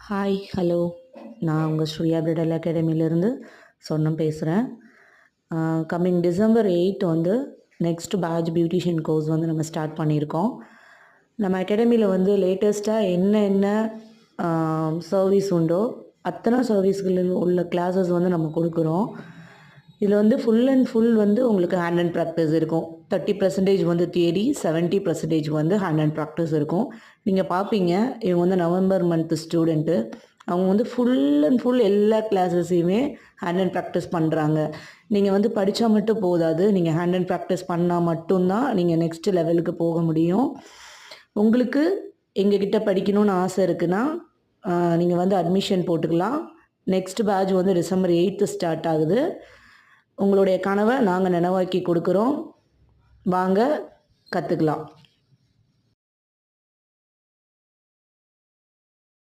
Hi hello நான் உங்கள் ஸ்ரீயா bridal அகாடமியிலேருந்து சொன்னம் பேசுகிறேன். கம்மிங் டிசம்பர் 8 வந்து நெக்ஸ்ட் பேட்ச் பியூட்டிஷியன் கோர்ஸ் வந்து நம்ம ஸ்டார்ட் பண்ணியிருக்கோம். நம்ம அகாடமியில் வந்து லேட்டஸ்ட்டாக என்ன சர்வீஸ் உண்டோ அத்தனை சர்வீஸ்களில் உள்ள கிளாஸஸ் வந்து நம்ம கொடுக்குறோம். இதில் வந்து ஃபுல் அண்ட் ஃபுல் வந்து உங்களுக்கு ஹேண்ட் அண்ட் ப்ராக்டிஸ் இருக்கும். 30% வந்து தியரி, 70% வந்து ஹேண்ட் அண்ட் ப்ராக்டிஸ் இருக்கும். நீங்கள் பார்ப்பீங்க, இவங்க வந்து நவம்பர் மந்த் ஸ்டூடெண்ட்டு. அவங்க வந்து ஃபுல் அண்ட் ஃபுல் எல்லா கிளாஸஸையுமே ஹேண்ட் அண்ட் ப்ராக்டிஸ் பண்ணுறாங்க. நீங்கள் வந்து படித்தா மட்டும் போதாது, நீங்கள் ஹேண்ட் அண்ட் ப்ராக்டிஸ் பண்ணால் மட்டும்தான் நீங்கள் நெக்ஸ்ட் லெவலுக்கு போக முடியும். உங்களுக்கு எங்ககிட்ட படிக்கணும்னு ஆசை இருக்குன்னா நீங்கள் வந்து அட்மிஷன் போட்டுக்கலாம். நெக்ஸ்ட் பேட்ச் வந்து டிசம்பர் 8 ஸ்டார்ட் ஆகுது. உங்களுடைய கனவை நாங்கள் நினைவாக்கி கொடுக்குறோம். வாங்க கற்றுக்கலாம்.